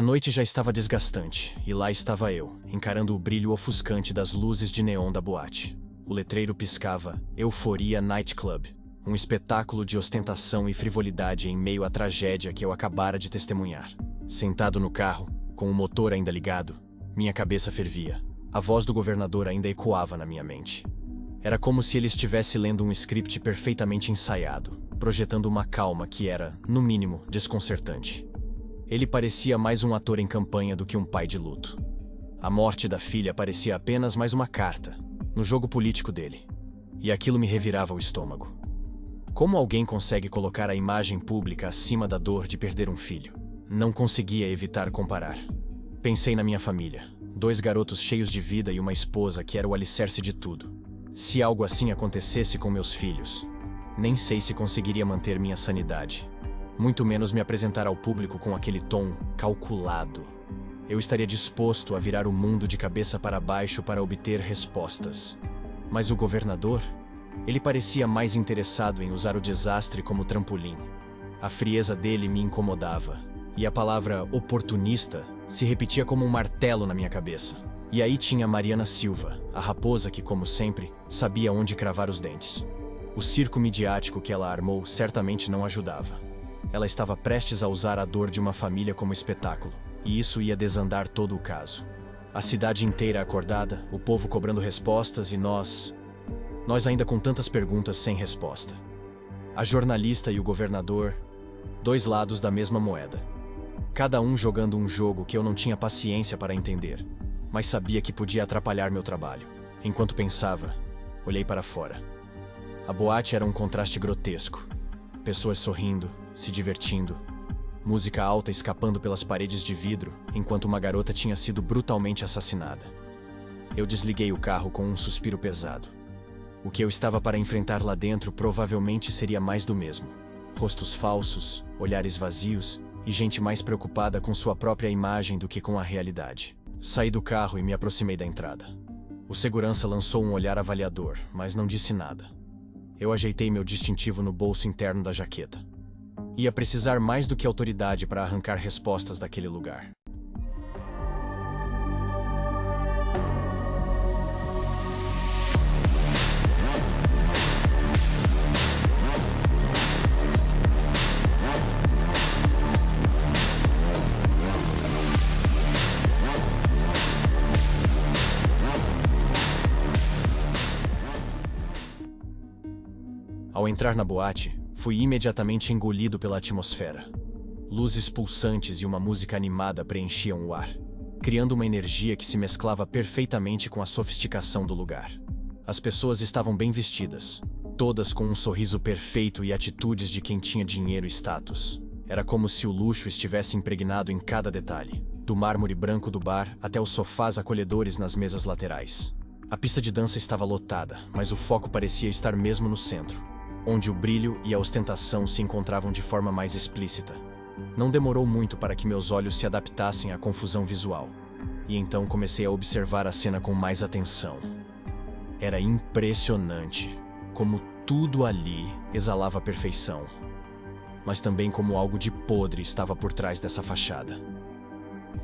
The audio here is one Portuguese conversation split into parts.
A noite já estava desgastante, e lá estava eu, encarando o brilho ofuscante das luzes de neon da boate. O letreiro piscava Euforia Night Club, um espetáculo de ostentação e frivolidade em meio à tragédia que eu acabara de testemunhar. Sentado no carro, com o motor ainda ligado, minha cabeça fervia. A voz do governador ainda ecoava na minha mente. Era como se ele estivesse lendo um script perfeitamente ensaiado, projetando uma calma que era, no mínimo, desconcertante. Ele parecia mais um ator em campanha do que um pai de luto. A morte da filha parecia apenas mais uma carta, no jogo político dele. E aquilo me revirava o estômago. Como alguém consegue colocar a imagem pública acima da dor de perder um filho? Não conseguia evitar comparar. Pensei na minha família, 2 garotos cheios de vida e uma esposa que era o alicerce de tudo. Se algo assim acontecesse com meus filhos, nem sei se conseguiria manter minha sanidade. Muito menos me apresentar ao público com aquele tom calculado. Eu estaria disposto a virar o mundo de cabeça para baixo para obter respostas. Mas o governador? Ele parecia mais interessado em usar o desastre como trampolim. A frieza dele me incomodava, e a palavra oportunista se repetia como um martelo na minha cabeça. E aí tinha Mariana Silva, a raposa que, como sempre, sabia onde cravar os dentes. O circo midiático que ela armou certamente não ajudava. Ela estava prestes a usar a dor de uma família como espetáculo, e isso ia desandar todo o caso. A cidade inteira acordada, o povo cobrando respostas e nós ainda com tantas perguntas sem resposta. A jornalista e o governador, 2 lados da mesma moeda. Cada um jogando um jogo que eu não tinha paciência para entender, mas sabia que podia atrapalhar meu trabalho. Enquanto pensava, olhei para fora. A boate era um contraste grotesco. Pessoas sorrindo, se divertindo, música alta escapando pelas paredes de vidro, enquanto uma garota tinha sido brutalmente assassinada. Eu desliguei o carro com um suspiro pesado. O que eu estava para enfrentar lá dentro provavelmente seria mais do mesmo. Rostos falsos, olhares vazios e gente mais preocupada com sua própria imagem do que com a realidade. Saí do carro e me aproximei da entrada. O segurança lançou um olhar avaliador, mas não disse nada. Eu ajeitei meu distintivo no bolso interno da jaqueta. Ia precisar mais do que autoridade para arrancar respostas daquele lugar. Ao entrar na boate, fui imediatamente engolido pela atmosfera. Luzes pulsantes e uma música animada preenchiam o ar, criando uma energia que se mesclava perfeitamente com a sofisticação do lugar. As pessoas estavam bem vestidas, todas com um sorriso perfeito e atitudes de quem tinha dinheiro e status. Era como se o luxo estivesse impregnado em cada detalhe, do mármore branco do bar até os sofás acolhedores nas mesas laterais. A pista de dança estava lotada, mas o foco parecia estar mesmo no centro, onde o brilho e a ostentação se encontravam de forma mais explícita. Não demorou muito para que meus olhos se adaptassem à confusão visual, e então comecei a observar a cena com mais atenção. Era impressionante como tudo ali exalava perfeição, mas também como algo de podre estava por trás dessa fachada.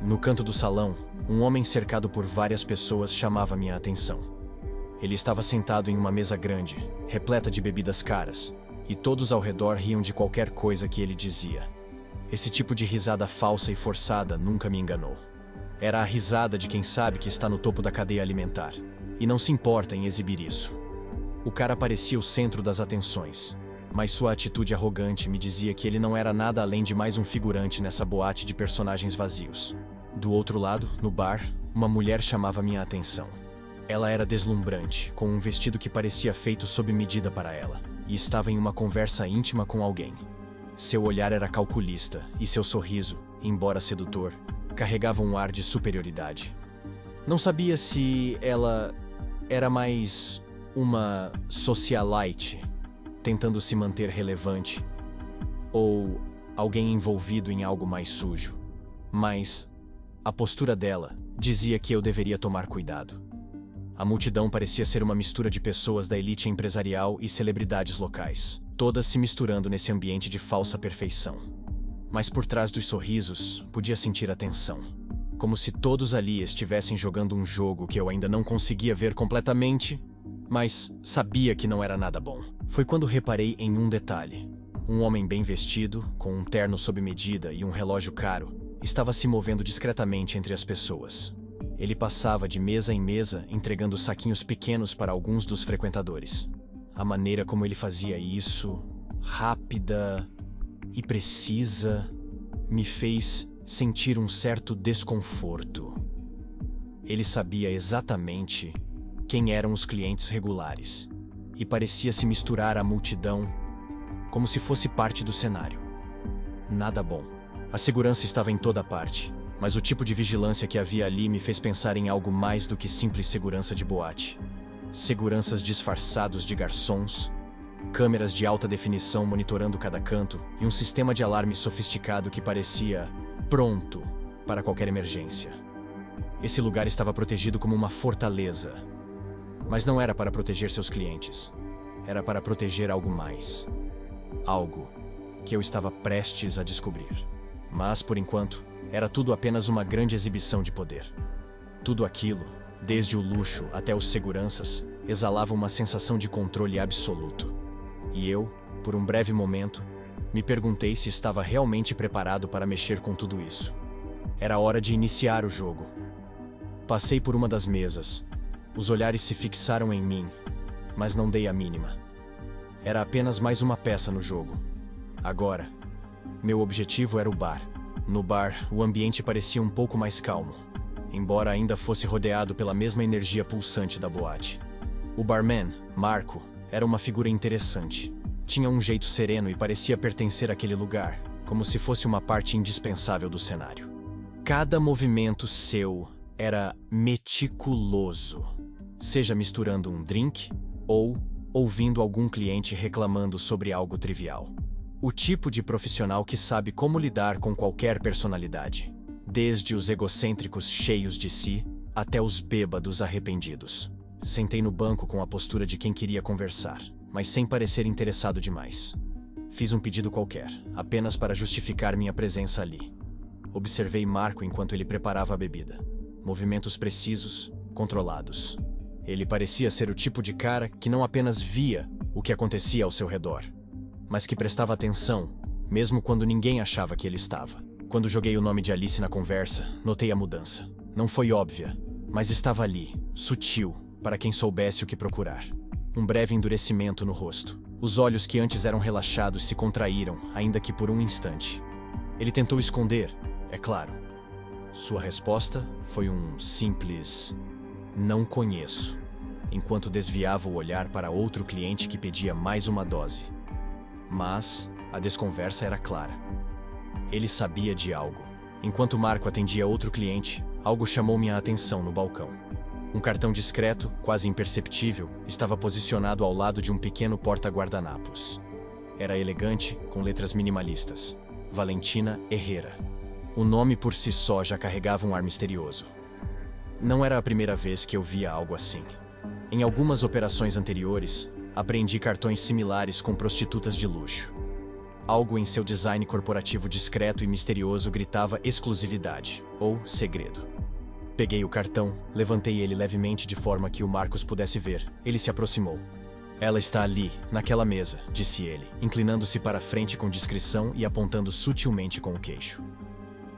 No canto do salão, um homem cercado por várias pessoas chamava minha atenção. Ele estava sentado em uma mesa grande, repleta de bebidas caras, e todos ao redor riam de qualquer coisa que ele dizia. Esse tipo de risada falsa e forçada nunca me enganou. Era a risada de quem sabe que está no topo da cadeia alimentar, e não se importa em exibir isso. O cara parecia o centro das atenções, mas sua atitude arrogante me dizia que ele não era nada além de mais um figurante nessa boate de personagens vazios. Do outro lado, no bar, uma mulher chamava minha atenção. Ela era deslumbrante, com um vestido que parecia feito sob medida para ela, e estava em uma conversa íntima com alguém. Seu olhar era calculista, e seu sorriso, embora sedutor, carregava um ar de superioridade. Não sabia se ela era mais uma socialite, tentando se manter relevante, ou alguém envolvido em algo mais sujo. Mas a postura dela dizia que eu deveria tomar cuidado. A multidão parecia ser uma mistura de pessoas da elite empresarial e celebridades locais, todas se misturando nesse ambiente de falsa perfeição. mas por trás dos sorrisos podia sentir a tensão. Como se todos ali estivessem jogando um jogo que eu ainda não conseguia ver completamente, mas sabia que não era nada bom. Foi quando reparei em um detalhe. Um homem bem vestido, com um terno sob medida e um relógio caro, estava se movendo discretamente entre as pessoas. Ele passava de mesa em mesa, entregando saquinhos pequenos para alguns dos frequentadores. A maneira como ele fazia isso, rápida e precisa, me fez sentir um certo desconforto. Ele sabia exatamente quem eram os clientes regulares e parecia se misturar à multidão como se fosse parte do cenário. Nada bom. A segurança estava em toda parte, mas o tipo de vigilância que havia ali me fez pensar em algo mais do que simples segurança de boate. Seguranças disfarçados de garçons, câmeras de alta definição monitorando cada canto e um sistema de alarme sofisticado que parecia pronto para qualquer emergência. Esse lugar estava protegido como uma fortaleza, mas não era para proteger seus clientes. Era para proteger algo mais. Algo que eu estava prestes a descobrir. Mas, por enquanto, era tudo apenas uma grande exibição de poder. Tudo aquilo, desde o luxo até os seguranças, exalava uma sensação de controle absoluto. E eu, por um breve momento, me perguntei se estava realmente preparado para mexer com tudo isso. Era hora de iniciar o jogo. Passei por uma das mesas. Os olhares se fixaram em mim, mas não dei a mínima. Era apenas mais uma peça no jogo. Agora, meu objetivo era o bar. No bar, o ambiente parecia um pouco mais calmo, embora ainda fosse rodeado pela mesma energia pulsante da boate. O barman, Marco, era uma figura interessante. Tinha um jeito sereno e parecia pertencer àquele lugar, como se fosse uma parte indispensável do cenário. Cada movimento seu era meticuloso, seja misturando um drink ou ouvindo algum cliente reclamando sobre algo trivial. O tipo de profissional que sabe como lidar com qualquer personalidade, desde os egocêntricos cheios de si até os bêbados arrependidos. Sentei no banco com a postura de quem queria conversar, mas sem parecer interessado demais. Fiz um pedido qualquer, apenas para justificar minha presença ali. Observei Marco enquanto ele preparava a bebida. Movimentos precisos, controlados. Ele parecia ser o tipo de cara que não apenas via o que acontecia ao seu redor, mas que prestava atenção, mesmo quando ninguém achava que ele estava. Quando joguei o nome de Alice na conversa, notei a mudança. Não foi óbvia, mas estava ali, sutil, para quem soubesse o que procurar. Um breve endurecimento no rosto. Os olhos que antes eram relaxados se contraíram, ainda que por um instante. Ele tentou esconder, é claro. Sua resposta foi um simples "não conheço", enquanto desviava o olhar para outro cliente que pedia mais uma dose. Mas a desconversa era clara. Ele sabia de algo. Enquanto Marco atendia outro cliente, algo chamou minha atenção no balcão. Um cartão discreto, quase imperceptível, estava posicionado ao lado de um pequeno porta-guardanapos. Era elegante, com letras minimalistas. Valentina Herrera. O nome por si só já carregava um ar misterioso. Não era a primeira vez que eu via algo assim. Em algumas operações anteriores, apreendi cartões similares com prostitutas de luxo. Algo em seu design corporativo discreto e misterioso gritava exclusividade, ou segredo. Peguei o cartão, levantei ele levemente de forma que o Marcos pudesse ver. Ele se aproximou. "Ela está ali, naquela mesa", disse ele, inclinando-se para a frente com discrição e apontando sutilmente com o queixo.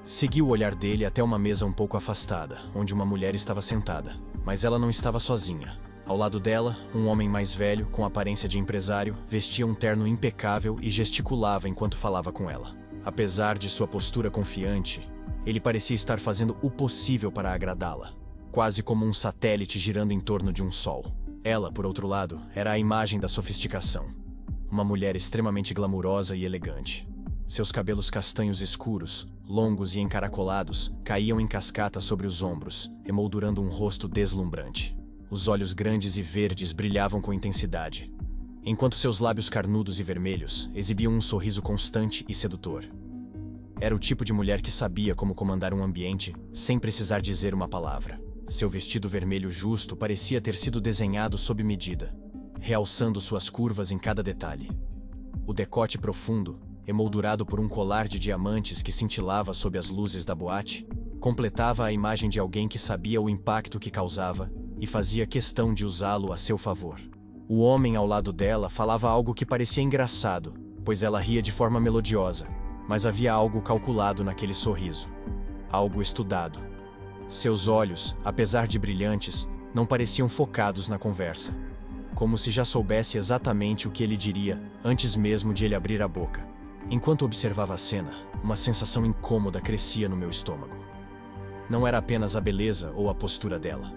Segui o olhar dele até uma mesa um pouco afastada, onde uma mulher estava sentada, mas ela não estava sozinha. Ao lado dela, um homem mais velho, com aparência de empresário, vestia um terno impecável e gesticulava enquanto falava com ela. Apesar de sua postura confiante, ele parecia estar fazendo o possível para agradá-la, quase como um satélite girando em torno de um sol. Ela, por outro lado, era a imagem da sofisticação. Uma mulher extremamente glamurosa e elegante. Seus cabelos castanhos escuros, longos e encaracolados, caíam em cascata sobre os ombros, emoldurando um rosto deslumbrante. Os olhos grandes e verdes brilhavam com intensidade, enquanto seus lábios carnudos e vermelhos exibiam um sorriso constante e sedutor. Era o tipo de mulher que sabia como comandar um ambiente sem precisar dizer uma palavra. Seu vestido vermelho justo parecia ter sido desenhado sob medida, realçando suas curvas em cada detalhe. O decote profundo emoldurado por um colar de diamantes que cintilava sob as luzes da boate, completava a imagem de alguém que sabia o impacto que causava e fazia questão de usá-lo a seu favor. O homem ao lado dela falava algo que parecia engraçado, pois ela ria de forma melodiosa, mas havia algo calculado naquele sorriso. Algo estudado. Seus olhos, apesar de brilhantes, não pareciam focados na conversa. Como se já soubesse exatamente o que ele diria, antes mesmo de ele abrir a boca. Enquanto observava a cena, uma sensação incômoda crescia no meu estômago. Não era apenas a beleza ou a postura dela.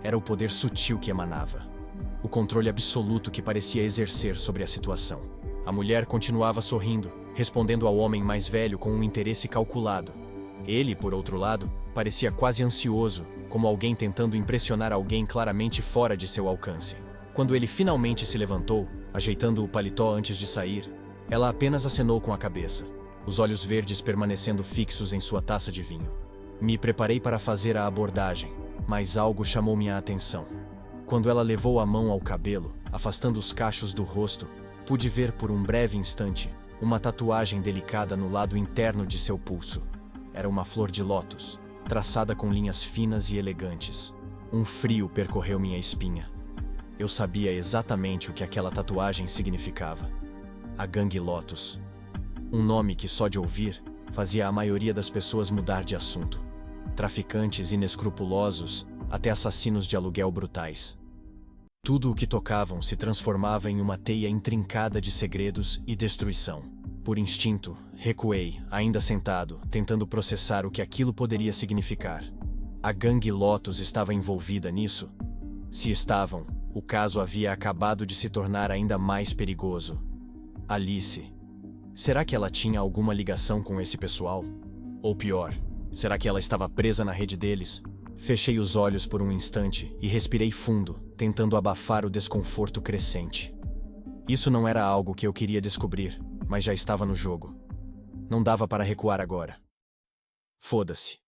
Era o poder sutil que emanava. O controle absoluto que parecia exercer sobre a situação. A mulher continuava sorrindo, respondendo ao homem mais velho com um interesse calculado. Ele, por outro lado, parecia quase ansioso, como alguém tentando impressionar alguém claramente fora de seu alcance. Quando ele finalmente se levantou, ajeitando o paletó antes de sair, ela apenas acenou com a cabeça, os olhos verdes permanecendo fixos em sua taça de vinho. Me preparei para fazer a abordagem, mas algo chamou minha atenção. Quando ela levou a mão ao cabelo, afastando os cachos do rosto, pude ver por um breve instante uma tatuagem delicada no lado interno de seu pulso. Era uma flor de lótus, traçada com linhas finas e elegantes. Um frio percorreu minha espinha. Eu sabia exatamente o que aquela tatuagem significava. A Gangue Lotus. Um nome que só de ouvir fazia a maioria das pessoas mudar de assunto. Traficantes inescrupulosos até assassinos de aluguel brutais. Tudo o que tocavam se transformava em uma teia intrincada de segredos e destruição. Por instinto, recuei, ainda sentado, tentando processar o que aquilo poderia significar. A Gangue Lotus estava envolvida nisso? Se estavam, o caso havia acabado de se tornar ainda mais perigoso. Alice. Será que ela tinha alguma ligação com esse pessoal? Ou pior, será que ela estava presa na rede deles? Fechei os olhos por um instante e respirei fundo, tentando abafar o desconforto crescente. Isso não era algo que eu queria descobrir, mas já estava no jogo. Não dava para recuar agora. Foda-se.